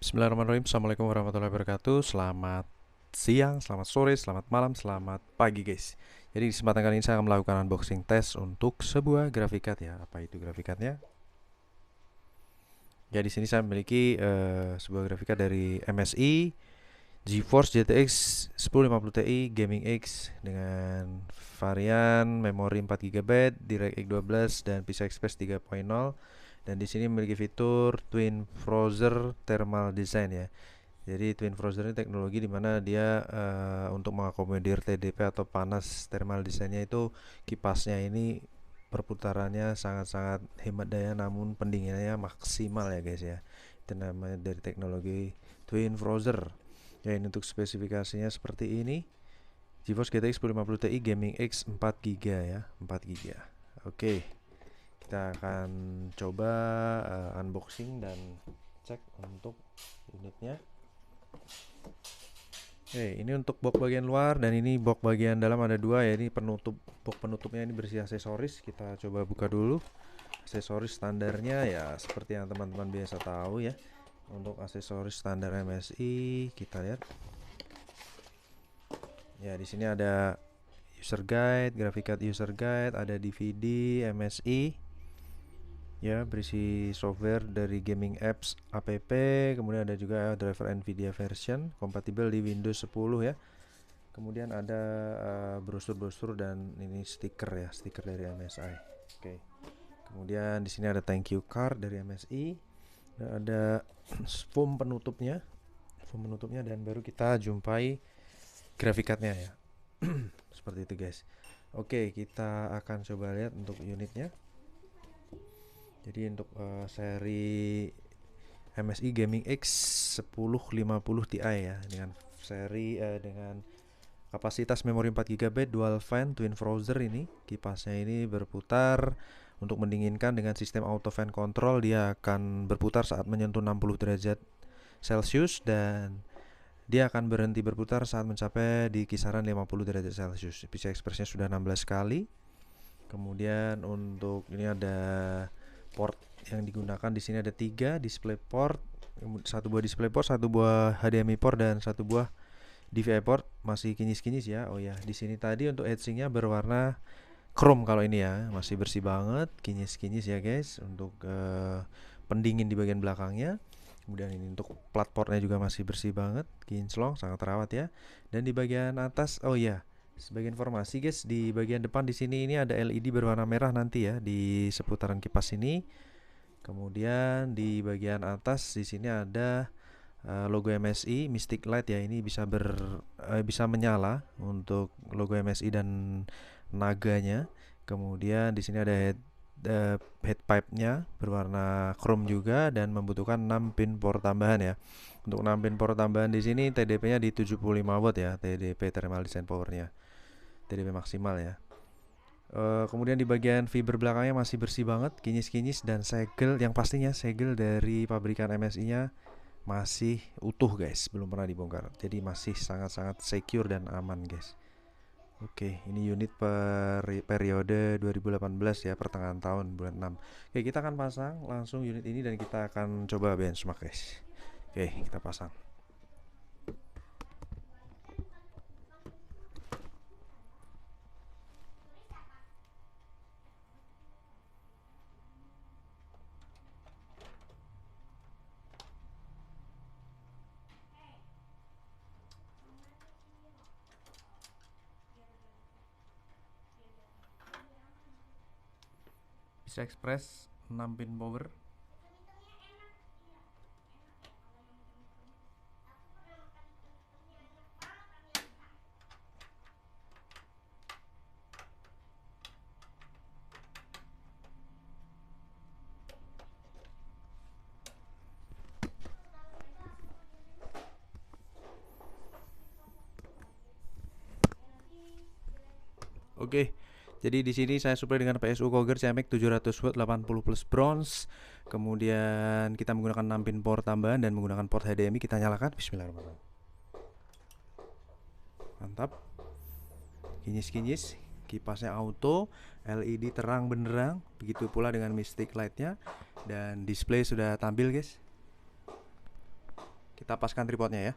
Bismillahirrahmanirrahim. Assalamualaikum warahmatullahi wabarakatuh. Selamat siang, selamat sore, selamat malam, selamat pagi guys. Jadi di kesempatan kali ini saya akan melakukan unboxing test untuk sebuah grafikat ya. Apa itu grafikatnya? Ya di sini saya memiliki sebuah grafikat dari MSI GeForce GTX 1050 Ti Gaming X dengan varian memori 4 GB, DirectX 12 dan PCI Express 3.0, dan di sini memiliki fitur Twin Frozer Thermal Design ya. Jadi Twin Frozer ini teknologi di mana dia untuk mengakomodir TDP atau panas thermal desainnya itu kipasnya ini perputarannya sangat-sangat hemat daya namun pendinginannya maksimal ya guys ya. Itu namanya dari teknologi Twin Frozer. Ya ini untuk spesifikasinya seperti ini. GeForce GTX 1050 Ti Gaming X 4 GB ya, 4 GB. Oke, kita akan coba unboxing dan cek untuk unitnya. Oke, ini untuk box bagian luar dan ini box bagian dalam ada dua ya. Ini penutup, box penutupnya ini berisi aksesoris. Kita coba buka dulu. Aksesoris standarnya ya seperti yang teman-teman biasa tahu ya. Untuk aksesoris standar MSI kita lihat. Ya di sini ada user guide, grafikat user guide, ada DVD MSI. Ya berisi software dari gaming apps app, kemudian ada juga driver Nvidia version kompatibel di Windows 10 ya. Kemudian ada brosur-brosur dan ini stiker ya, stiker dari MSI. Oke. Kemudian di sini ada thank you card dari MSI. Dan ada foam penutupnya dan baru kita jumpai grafikatnya ya. Seperti itu guys. Oke, kita akan coba lihat untuk unitnya. Jadi untuk seri MSI Gaming X 1050 Ti ya, dengan seri dengan kapasitas memori 4 GB, dual fan, twin frozer ini. Kipasnya ini berputar untuk mendinginkan dengan sistem auto fan control. Dia akan berputar saat menyentuh 60 derajat Celcius dan dia akan berhenti berputar saat mencapai di kisaran 50 derajat Celcius. PCI Expressnya sudah 16 kali. Kemudian untuk ini ada port yang digunakan di sini ada 3 display port, satu buah display port, satu buah HDMI port dan satu buah DVI port. Masih kinyis-kinyis ya. Oh ya, di sini tadi untuk heatsinknya berwarna chrome, kalau ini ya masih bersih banget, kinyis-kinyis ya guys. Untuk pendingin di bagian belakangnya. Kemudian ini untuk plat portnya juga masih bersih banget, kinclong, sangat terawat ya. Dan di bagian atas, oh ya, sebagai informasi guys, di bagian depan di sini ini ada LED berwarna merah nanti ya di seputaran kipas ini. Kemudian di bagian atas di sini ada logo MSI Mystic Light ya, ini bisa menyala untuk logo MSI dan naganya. Kemudian di sini ada head pipe-nya berwarna chrome juga dan membutuhkan 6 pin port tambahan ya. Untuk 6 pin port tambahan di sini TDP-nya di 75 watt ya, TDP thermal design power-nya. TDP maksimal ya. Kemudian di bagian fiber belakangnya masih bersih banget, kinyis-kinyis, dan segel yang pastinya segel dari pabrikan MSI-nya masih utuh guys, belum pernah dibongkar. Jadi masih sangat-sangat secure dan aman guys. Oke, ini unit periode 2018 ya, pertengahan tahun bulan 6. Oke, kita akan pasang langsung unit ini dan kita akan coba benchmark guys. Oke, kita pasang. Bisa Express 6 pin power. Oke. Jadi di sini saya supply dengan PSU Coger CMX 700 watt 80 plus bronze. Kemudian kita menggunakan 6 pin port tambahan dan menggunakan port HDMI. Kita nyalakan. Bismillahirrahmanirrahim. Mantap. Kinyis-kinyis, kipasnya auto, LED terang benderang, begitu pula dengan Mystic Light-nya, dan display sudah tampil guys. Kita paskan tripodnya ya.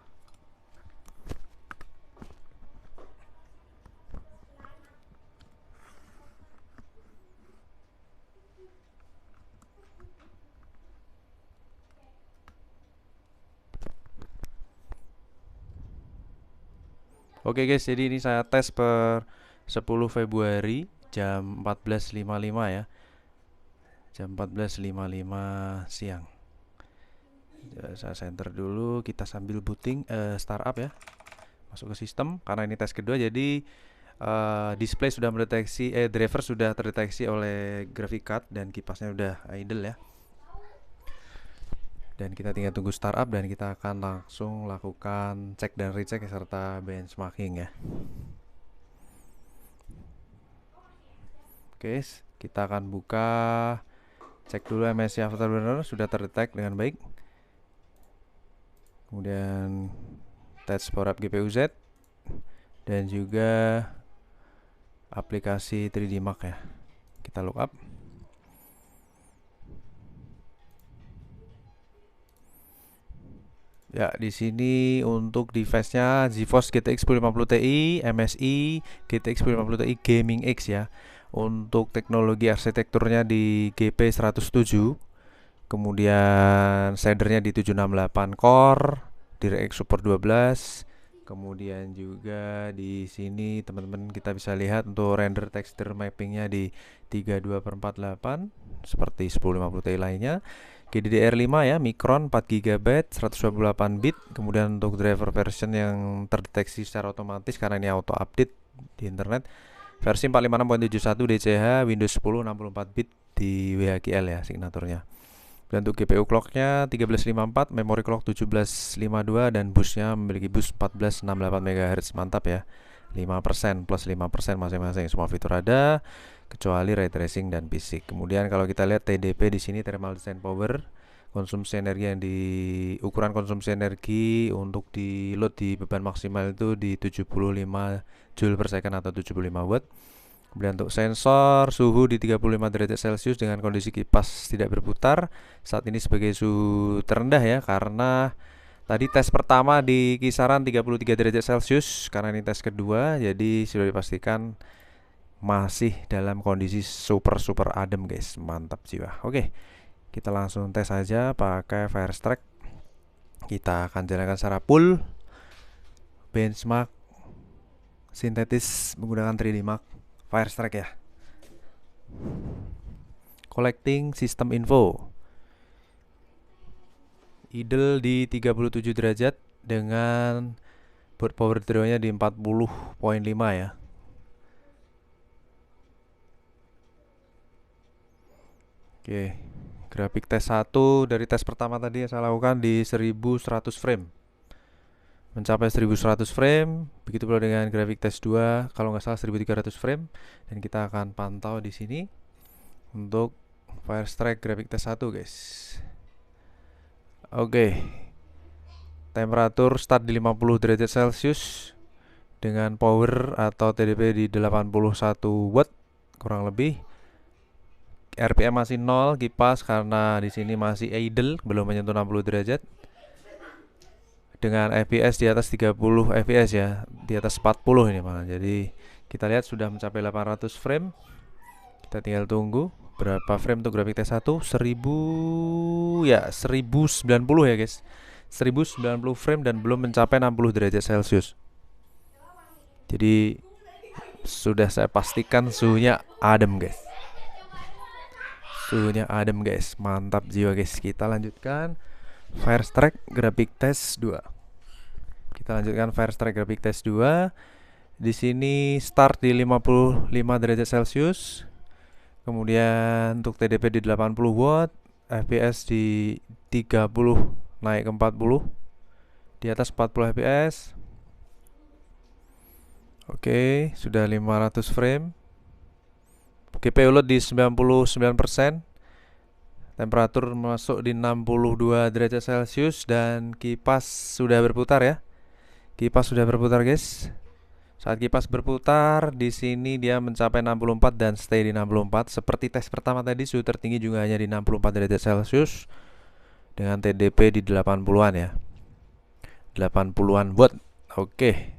Oke guys, jadi ini saya tes per 10 Februari jam 14.55 ya. Jam 14.55 siang. Saya center dulu, kita sambil booting startup ya. Masuk ke sistem, karena ini tes kedua jadi display sudah mendeteksi, driver sudah terdeteksi oleh graphic card dan kipasnya udah idle ya. Dan kita tinggal tunggu startup dan kita akan langsung lakukan cek dan recheck serta benchmarking ya. Oke, kita akan buka, cek dulu MSI Afterburner sudah terdetek dengan baik. Kemudian touch power up GPU Z dan juga aplikasi 3D Mark ya. Kita look up. Ya, di sini untuk device-nya GeForce GTX 1050 Ti, MSI GTX 1050 Ti Gaming X ya. Untuk teknologi arsitekturnya di GP 107. Kemudian shadernya di 768 core, DirectX Super 12. Kemudian juga di sini teman-teman kita bisa lihat untuk render texture mappingnya di 32/48 seperti 1050 Ti lainnya. GDDR5 ya, Micron 4 GB 128 bit. Kemudian untuk driver version yang terdeteksi secara otomatis karena ini auto update di internet, versi 456.71 DCH, Windows 10 64 bit di WHQL ya signaturnya. Dan untuk GPU clocknya 1354, memory clock 1752 dan busnya memiliki bus 1468 MHz. Mantap ya. 5% plus 5% masing-masing, semua fitur ada kecuali ray tracing dan fisik. Kemudian kalau kita lihat TDP di sini, thermal design power, konsumsi energi yang di ukuran konsumsi energi untuk di load di beban maksimal itu di 75 joule per second atau 75 watt. Kemudian untuk sensor suhu di 35 derajat Celcius dengan kondisi kipas tidak berputar. Saat ini sebagai suhu terendah ya, karena tadi tes pertama di kisaran 33 derajat Celcius, karena ini tes kedua, jadi sudah dipastikan masih dalam kondisi super adem guys. Mantap jiwa. Oke, kita langsung tes saja pakai Firestrike. Kita akan jalankan secara full benchmark sintetis menggunakan 3D Mark Firestrike ya. Collecting system info. Idle di 37 derajat dengan board power draw-nya di 40.5 ya. Oke, grafik tes 1 dari tes pertama tadi yang saya lakukan di 1100 frame. Mencapai 1100 frame, begitu pula dengan grafik tes 2 kalau nggak salah 1300 frame, dan kita akan pantau di sini untuk Firestrike grafik tes 1 guys. Oke. Temperatur start di 50 derajat Celcius dengan power atau TDP di 81 watt kurang lebih. RPM masih 0 kipas karena di sini masih idle, belum menyentuh 60 derajat. Dengan FPS di atas 30 FPS ya, di atas 40 ini malah. Jadi kita lihat sudah mencapai 800 frame. Kita tinggal tunggu berapa frame untuk grafik tes 1. 1090 ya guys. 1090 frame dan belum mencapai 60 derajat Celcius. Jadi sudah saya pastikan suhunya adem guys. Suhunya adem guys, mantap jiwa guys. Kita lanjutkan Firestrike grafik tes 2. Kita lanjutkan Firestrike grafik tes 2. Di sini start di 55 derajat Celcius. Kemudian untuk TDP di 80 watt, FPS di 30 naik ke 40. Di atas 40 FPS. Oke, sudah 500 frame. GPU load di 99%. Temperatur masuk di 62 derajat Celcius dan kipas sudah berputar ya. Kipas sudah berputar guys. Saat kipas berputar di sini dia mencapai 64 dan stay di 64. Seperti tes pertama tadi, suhu tertinggi juga hanya di 64 derajat Celcius dengan TDP di 80-an ya. 80-an watt. Oke.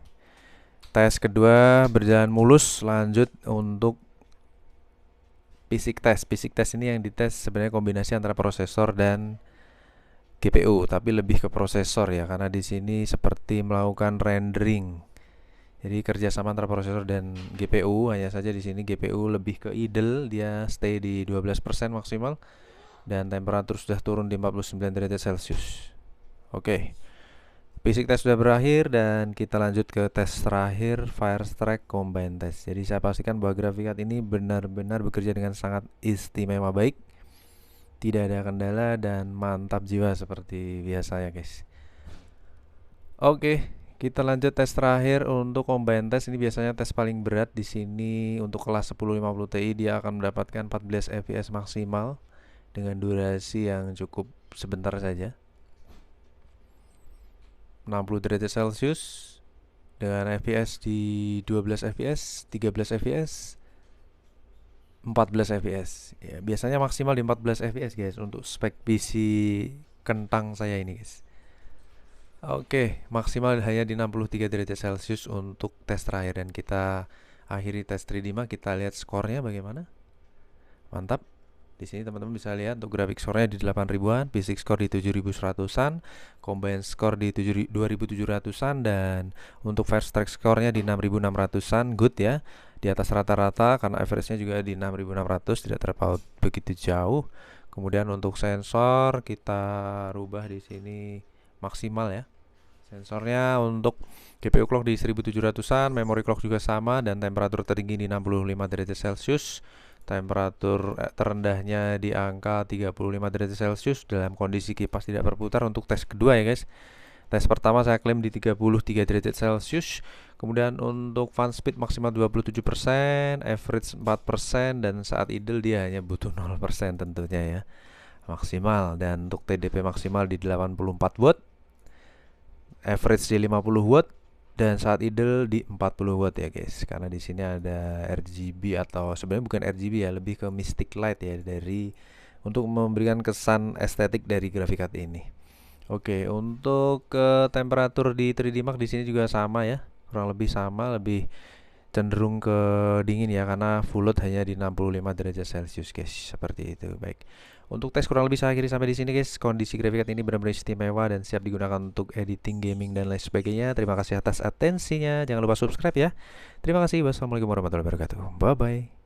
Tes kedua berjalan mulus, lanjut untuk basic test. Basic test ini yang dites sebenarnya kombinasi antara prosesor dan GPU, tapi lebih ke prosesor ya, karena di sini seperti melakukan rendering. Jadi kerjasama antara prosesor dan GPU, hanya saja di sini GPU lebih ke idle, dia stay di 12% maksimal dan temperatur sudah turun di 49 derajat Celcius. Oke. Basic test sudah berakhir dan kita lanjut ke tes terakhir, Firestreak Combine Test. Jadi saya pastikan bahwa grafik card ini benar-benar bekerja dengan sangat istimewa baik, tidak ada kendala dan mantap jiwa seperti biasa ya guys. Oke, kita lanjut tes terakhir untuk Combine Test. Ini biasanya tes paling berat di sini. Untuk kelas 1050 Ti dia akan mendapatkan 14 fps maksimal dengan durasi yang cukup sebentar saja. 60 derajat Celcius dengan FPS di 12 fps, 13 fps, 14 fps. Ya, biasanya maksimal di 14 fps guys untuk spek PC kentang saya ini guys. Oke, maksimal hanya di 63 derajat Celcius untuk tes terakhir dan kita akhiri tes 3D Mark. Kita lihat skornya bagaimana. Mantap. Di sini teman-teman bisa lihat untuk grafik skornya di 8000-an, basic score di 7100-an, combine score di 2700-an dan untuk Firestreak skornya di 6600-an, good ya. Di atas rata-rata karena average-nya juga di 6600, tidak terpaut begitu jauh. Kemudian untuk sensor kita rubah di sini maksimal ya. Sensornya untuk GPU clock di 1700-an, memory clock juga sama dan temperatur tertinggi di 65 derajat Celcius. Temperatur terendahnya di angka 35 derajat Celcius dalam kondisi kipas tidak berputar untuk tes kedua ya guys. Tes pertama saya klaim di 33 derajat Celcius. Kemudian untuk fan speed maksimal 27%, average 4% dan saat idle dia hanya butuh 0% tentunya ya. Maksimal dan untuk TDP maksimal di 84 watt. Average di 50 watt dan saat idle di 40 watt ya guys, karena di sini ada RGB atau sebenarnya bukan RGB ya, lebih ke Mystic Light ya, dari untuk memberikan kesan estetik dari grafik card ini. Oke, untuk temperatur di 3D Mark di sini juga sama ya, kurang lebih sama, lebih cenderung ke dingin ya karena full load hanya di 65 derajat Celcius guys, seperti itu. Baik. Untuk tes kurang lebih saya akhiri sampai di sini guys. Kondisi grafik card ini benar-benar istimewa dan siap digunakan untuk editing, gaming dan lain sebagainya. Terima kasih atas atensinya. Jangan lupa subscribe ya. Terima kasih. Wassalamualaikum warahmatullahi wabarakatuh. Bye bye.